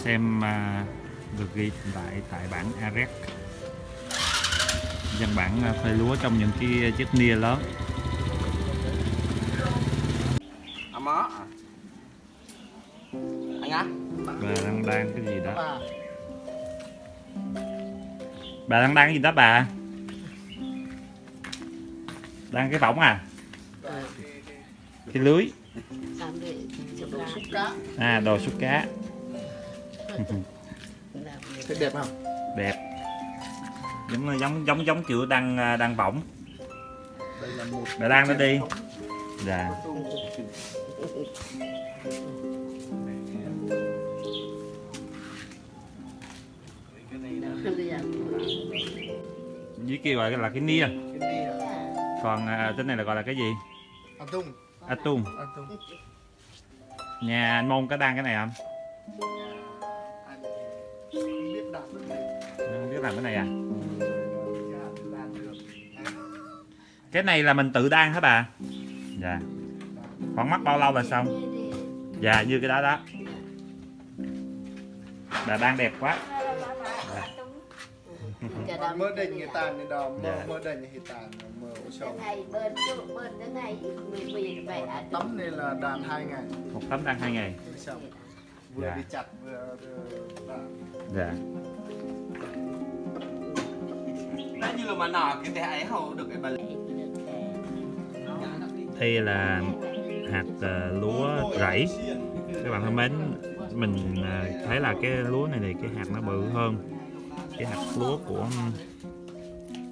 xem được ghi tại bản AREC, văn bản phơi lúa trong những cái chiếc nia lớn. Anh á? Bà đang cái gì đó? Bà đang cái gì đó bà? Đang cái võng à? Cái lưới. À, đồ xúc cá. Thấy đẹp không? Đẹp. Giống kiểu đang võng. Đây là một. Bà đang nó đi. Dạ. Dưới kia gọi là cái nia. Còn tên này là gọi là cái gì? Atung. Atung. Nhà anh Môn có đăng cái này không? Không biết làm cái này à? Cái này là mình tự đan hả bà? Dạ. Khoảng mất bao lâu là xong? Dạ, như cái đó đó. Bà đan đẹp quá. Mơ định người ta nên đó, mơ định người ta mơ ô sầu. Tấm này là đàn 2 ngày. Một tấm đan 2 ngày. Vừa đi chặt vừa dạ. Đã như là mà nọ cái thế ấy hầu được cái bà. Đây là hạt lúa rẫy. Các bạn thân mến, mình thấy là cái lúa này thì cái hạt nó bự hơn cái hạt lúa của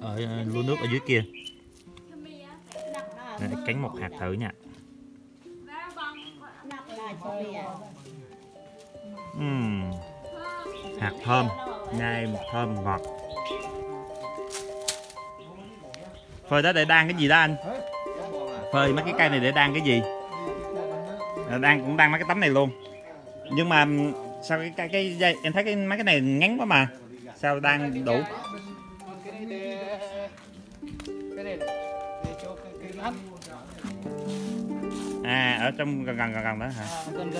ở lúa nước ở dưới kia. Để cắn một hạt thử nha. Hạt thơm, nhai thơm ngọt. Phơi đó để đan cái gì đó anh? Phơi mấy cái cây này để đan cái gì? Cũng đan mấy cái tấm này luôn. Nhưng mà sao cái dây em thấy mấy cái này ngắn quá mà. Sao đang đủ? À, ở trong gần đó hả? Gần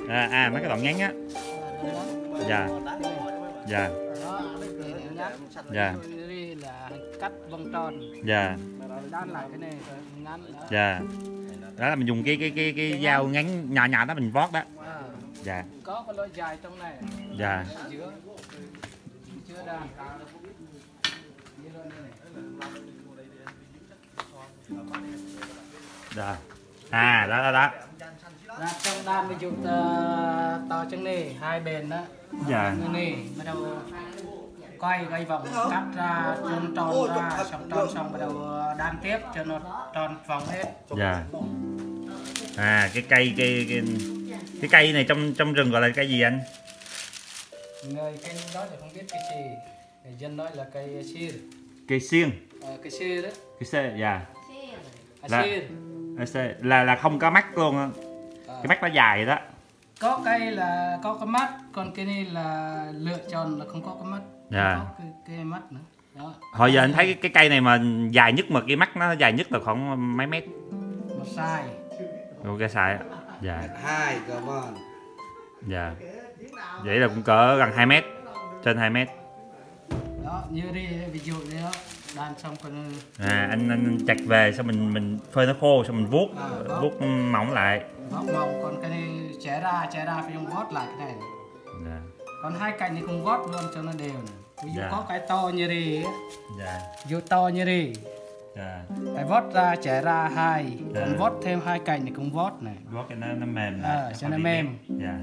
À, này. mấy cái đoạn ngắn á. Dạ. Dạ. Dạ. Là cắt vòng tròn. Dạ. Đan lại cái này ngắn đó. Dạ. Đó là mình dùng cái dao ngắn nhỏ đó mình vót đó. Dạ. Có cái lối dài trong này. Dạ. Chưa đan. Dạ. À, đó. Ra trong đan ví dụ to chân này hai bên đó. Dạ. Này bắt đầu quay gây vòng cắt ra tròn ra xong bắt đầu đan tiếp cho nó tròn vòng hết. Dạ. À, cái cây này trong rừng gọi là cây gì anh? Người cây đó thì không biết cái gì. Người dân nói là cây xiên. Cây xiên. Cây xiên đấy. Cây xiên, dạ. Xiên. Là không có mắt luôn. Cái mắt nó dài vậy đó. Có cây là có cái mắt, còn cái này là lựa chọn là không có cái mắt. Dạ. Không có cái mắt nữa. Đó. Hồi giờ anh thấy cái cây này mà dài nhất mà cái mắt nó dài nhất là khoảng mấy mét? Một sai. Cái xài ạ. Dạ. 2 cơ mà. Dạ. Vậy là cũng cỡ gần 2 mét. Trên 2 mét. Đó, như đi ví dụ như đó, đan xong còn anh chặt về xong mình phơi nó khô xong mình vuốt mỏng lại. vót mỏng, còn cái này chẻ ra phải dùng vót lại cái này. Dạ. Còn hai cạnh thì cũng vót luôn cho nó đều này. Ví dụ Dạ. có cái to như đi ấy. Dạ. Ví dụ to như đi. Dạ. Phải vót ra chẻ ra hai, Dạ. còn vót thêm hai cạnh thì cũng vót này. Vuốt cái nó mềm lại. Cho nó mềm. Dạ.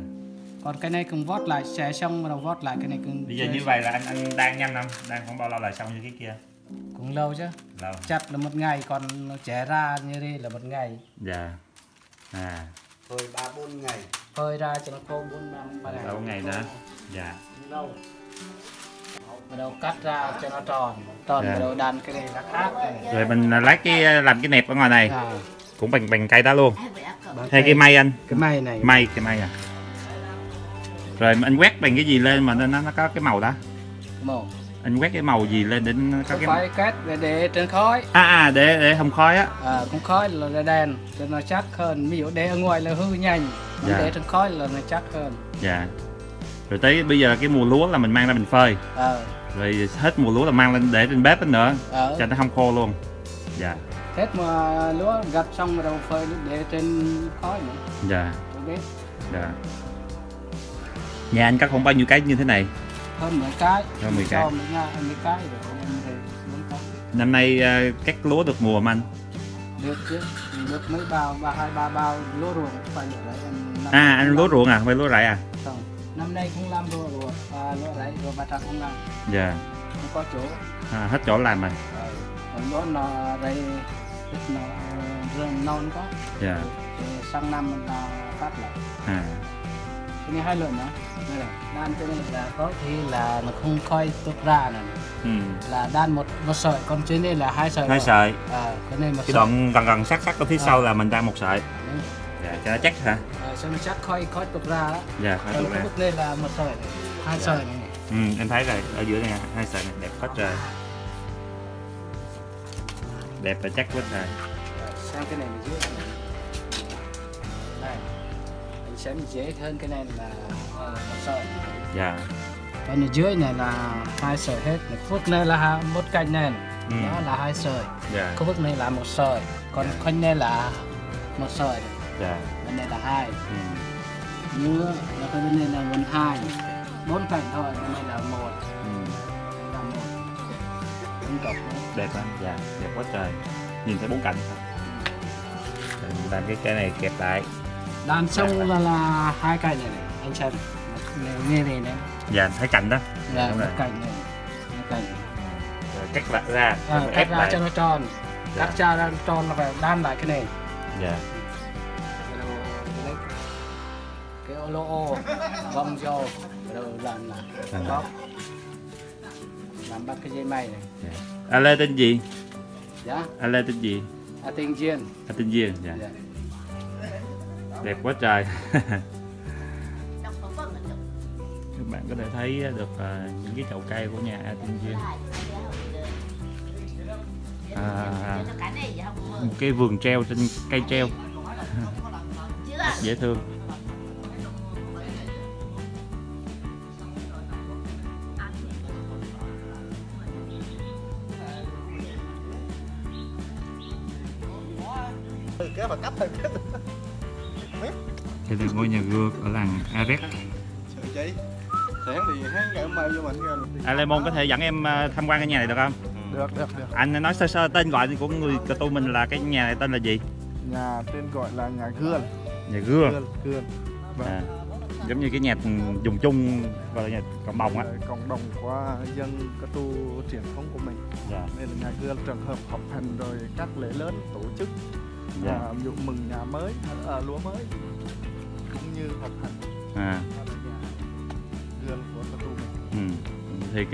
Còn cái này cũng vót lại, xé xong bắt đầu vót lại cái này cũng. Bây giờ như vậy là anh đang nhanh không? Đang khoảng bao lâu là xong như cái kia? Cũng lâu chứ. Lâu. Chặt là 1 ngày, còn chẻ ra như đây là 1 ngày. Dạ. À. Thôi 3-4 ngày. Phơi ra cho nó khô 4-5 ngày. 3 ngày nữa. Dạ. Lâu. Bắt đầu cắt ra cho nó tròn. Tròn Dạ. bắt đầu đan cái này là khác này. Rồi mình lấy làm cái nẹp ở ngoài này. À. Cũng bằng cây đó luôn. Hay cây mây anh? Cái mây này. Cây mây à. Rồi anh quét bằng cái gì lên mà nó có cái màu đó? Màu. Anh quét cái màu gì lên để nó có cái phải quét để trên khói. Để không khói á. Cũng khói là đèn cho nó chắc hơn. Ví dụ để ở ngoài là hư nhanh. Dạ. Để trên khói là nó chắc hơn. Dạ. Rồi tới bây giờ cái mùa lúa là mình mang ra mình phơi. Rồi hết mùa lúa là mang lên để trên bếp nữa. Cho nó không khô luôn. Dạ. Hết mà lúa gặt xong rồi đầu phơi để trên khói nữa. Dạ. Bếp. Dạ. Nhà anh cắt khoảng bao nhiêu cái như thế này? Hơn 10 cái. Hơn 10 cái. Cho 10 cái rồi em thì 4 cái. Năm nay cắt lúa được mùa không anh? Được chứ. Được mấy bao, 2-3 bao lúa ruộng phải lúa rẫy em. Anh lúa ruộng à, phải lúa rẫy à? Không. Năm nay cũng làm lúa rẫy rồi bà trắng không làm. Dạ. Không có chỗ. Hết chỗ làm rồi. Còn lúa nó rẫy nó non có. Dạ. Sang năm mình là phát lại. Cái này 2 lần nữa. Đây là đan cho nên là có khi là nó không khói tốt ra này. Là đan một sợi, còn trên đây là 2 sợi. 2 sợi. Cái này một cái đoạn gần sắc ở phía sau là mình đan 1 sợi. Dạ, cho nó chắc hả? Cho nó chắc khói tốt ra đó. Dạ, khói tốt ra. Cái đây là 1 sợi, 2 sợi này. Em thấy rồi, ở giữa này 2 sợi này đẹp quá trời. Đẹp và chắc quá trời. Sang cái này mình dưới này. Đây. Mình sẽ dễ hơn cái này là 1 sợi. Dạ. Còn ở dưới này là 2 sợi hết. Phút này là một cạnh này. Đó là 2 sợi. Dạ. Cái phút này là 1 sợi. Còn khoanh này là 1 sợi. Dạ. Bên này là 2. Như là cái bên này là gần 2. 4 cạnh thôi, bên này là 1. Là 1. 4 cọc. Đẹp lắm, dạ, đẹp quá trời. Nhìn thấy 4 cạnh. Làm cái này kẹp lại. Đan xong là 2 cạnh này, anh xem. Nghe này nè. Dạ, thấy cạnh đó. Dạ, một cạnh này. Cạnh. Rồi cắt lại ra, cắt ra cho nó tròn. Cắt ra tròn là phải đan lại cái này. Dạ. Cái ô lô vòng vô rồi làm bóc, làm bắt cái dây mây này. Anh Lê tên gì? Dạ. Anh Lê tên gì? Tên Duyên. Tên Duyên. Dạ. Đẹp quá trời. Các bạn có thể thấy được những cái chậu cây của nhà Tên Duyên. Một cái vườn treo trên cây treo. Dễ thương. Đây là ngôi nhà gưa ở làng Aret. Anh Lê Môn có thể dẫn em tham quan cái nhà này được không? Được. Anh nói sơ sơ tên gọi của người Cơ Tu mình là cái nhà này tên là gì? Nhà tên gọi là nhà Gương. Nhà Gương. Vâng. Giống như cái nhà dùng chung gọi là nhà cộng đồng á. Cộng đồng của dân Cơ Tu truyền thống của mình. Dạ. Nên là nhà Gương trường hợp họp hành rồi các lễ lớn tổ chức. Dạ. Ví dụ mừng nhà mới, lúa mới cũng như họp hành. Gương của Cơ Tu mình. Thì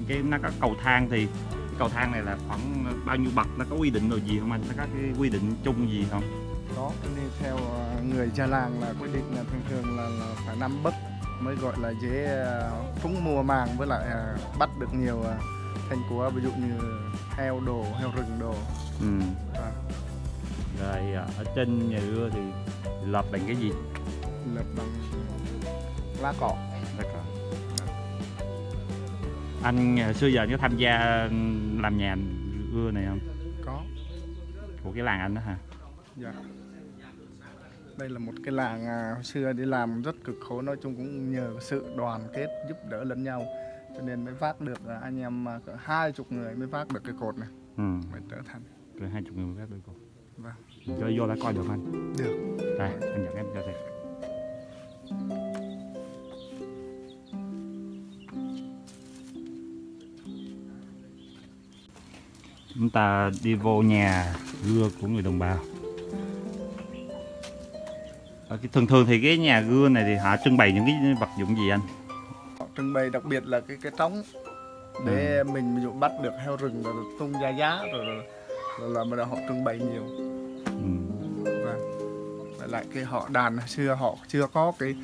cái nó có cầu thang thì cái cầu thang này là khoảng bao nhiêu bậc, nó có quy định rồi gì không anh? Nó có cái quy định chung gì không? Có, nên theo người gia làng là quy định là thường là phải 5 bậc mới gọi là dễ trúng mùa màng, với lại bắt được nhiều thành của, ví dụ như heo rừng đồ. Rồi ở trên nhà Gưa thì lợp bằng cái gì? Lợp bằng lá cọ. Anh xưa giờ có tham gia làm nhà Gưa này không? Có. Của cái làng anh đó hả? Dạ. Đây là một cái làng hồi xưa đi làm rất cực khổ, nói chung cũng nhờ sự đoàn kết giúp đỡ lẫn nhau, cho nên mới vác được anh em cỡ 20 người mới vác được cái cột này. Mới trở thành. Cỡ 20 người mới vác được cột. Vâng. Cho vô đã coi được anh. Được. Đây, anh dẫn em cho đây. Chúng ta đi vô nhà Gưa của người đồng bào. Thường thường thì cái nhà Gưa này thì họ trưng bày những cái vật dụng gì anh? Họ trưng bày đặc biệt là cái trống để mình ví dụ bắt được heo rừng rồi tung ra giá rồi là bắt đầu họ trưng bày nhiều. Và lại cái họ đàn xưa họ chưa có cái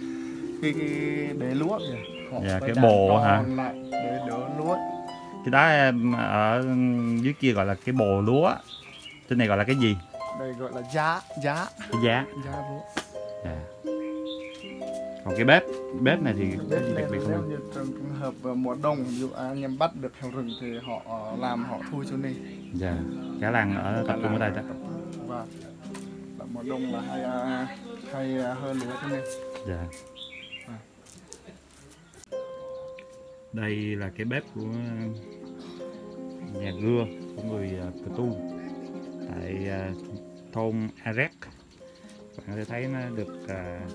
để lúa kìa. Dạ, cái bồ hả? Lại để đỡ lúa. Cái đó ở dưới kia gọi là cái bồ lúa. Trên này gọi là cái gì? Đây gọi là giá. Cái giá. Giá lúa. Dạ. Còn cái bếp này thì bếp cái gì này đặc biệt nếu không? như trong trường hợp mùa đông, ví dụ anh em bắt được heo rừng thì họ làm họ thui cho nên. Dạ, cả làng ở tập trung ở đây đó. Và mùa đông là hay hơn nữa cho nên. Dạ. Đây là cái bếp của nhà Gưa của người Cơ Tu tại thôn Arek. Bạn có thể thấy nó được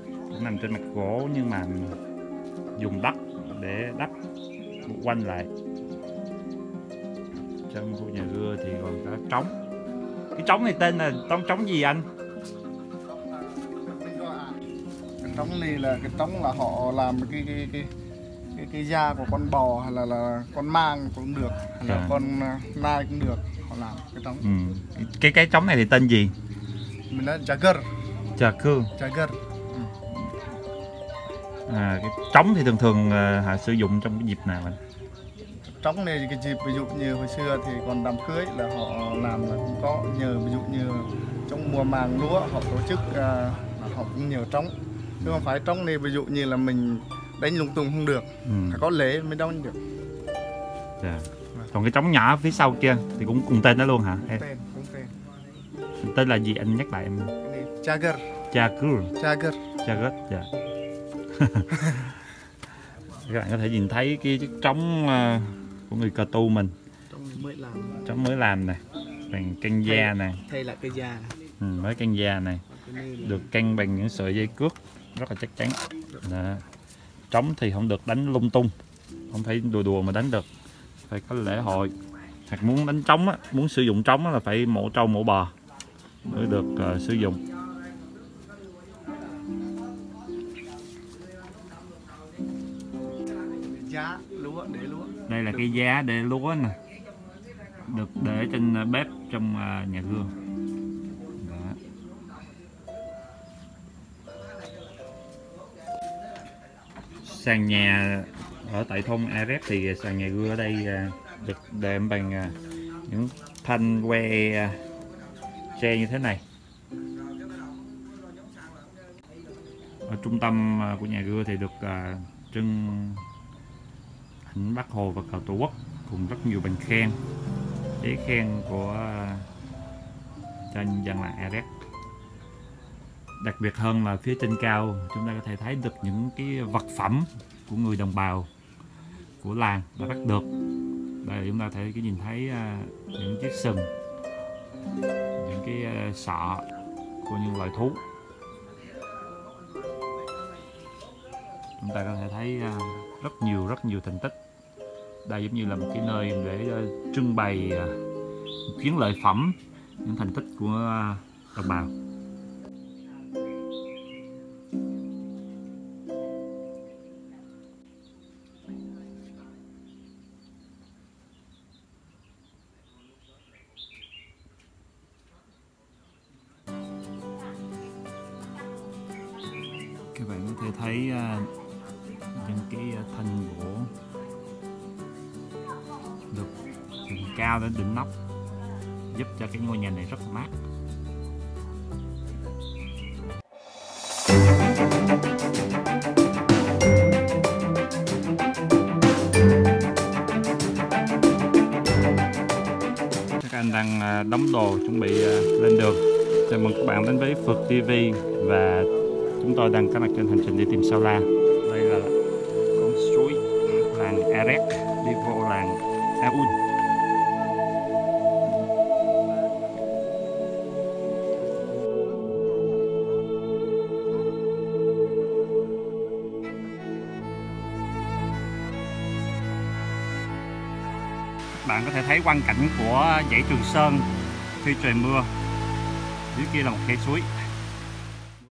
cũng nằm trên mặt gỗ nhưng mà dùng đất để đắp quanh lại. Trong khu nhà Gưa thì còn có trống. Cái trống này tên là trống gì anh? Cái trống này là cái trống là họ làm cái da của con bò hay là con mang cũng được, hay là con nai cũng được, họ làm cái trống. Cái trống này thì tên gì? Mình nói Jagger. Jagger. Cái trống thì thường họ sử dụng trong cái dịp nào anh? Trống này cái dịp ví dụ như hồi xưa thì còn đám cưới là họ làm là cũng có nhờ, ví dụ như trong mùa màng lúa họ tổ chức họ cũng nhờ trống, chứ không phải trống này ví dụ như là mình đánh lung tung không được, phải có lễ mới đánh được. Dạ. Còn cái trống nhỏ phía sau kia thì cũng cùng tên đó luôn hả? Cũng tên. Tên là gì anh nhắc lại em? Jagger. Dạ. Các bạn có thể nhìn thấy cái chiếc trống của người Cơ Tu mình. Trống mới làm này, bằng căng da này. Thay lại cây da. Mới căng da này, được căng bằng những sợi dây cước rất là chắc chắn. Đó. Trống thì không được đánh lung tung, không phải đùa mà đánh được, phải có lễ hội. Hoặc muốn đánh trống á, muốn sử dụng trống là phải mổ trâu mổ bò mới được sử dụng. Giá lúa để lúa. Đây là cái giá để lúa nè, được để trên bếp trong nhà Gưa. Đó. Sàn nhà ở tại thôn Arek thì sàn nhà Gưa ở đây được đệm bằng những thanh que tre như thế này. Ở trung tâm của nhà Gưa thì được trưng ảnh Bác Hồ và cờ Tổ quốc cùng rất nhiều bằng khen, giấy khen của cho dân làng Arek. Đặc biệt hơn là phía trên cao chúng ta có thể thấy được những cái vật phẩm của người đồng bào của làng đã bắt được. Đây chúng ta có thể nhìn thấy những chiếc sừng, những cái sọ của những loài thú. Chúng ta có thể thấy rất nhiều thành tích. Đây giống như là một cái nơi để trưng bày chiến lợi phẩm, những thành tích của đồng bào. Các bạn có thể thấy những cái thanh gỗ được dựng cao đến đỉnh nóc, giúp cho cái ngôi nhà này rất là mát. Các anh đang đóng đồ chuẩn bị lên đường. Chào mừng các bạn đến với Phượt TV và chúng tôi đang có mặt trên hành trình đi tìm Sao La. Đây là con suối làng Arek đi vô làng Aun. Bạn có thể thấy quang cảnh của dãy Trường Sơn khi trời mưa. Dưới kia là một khe suối.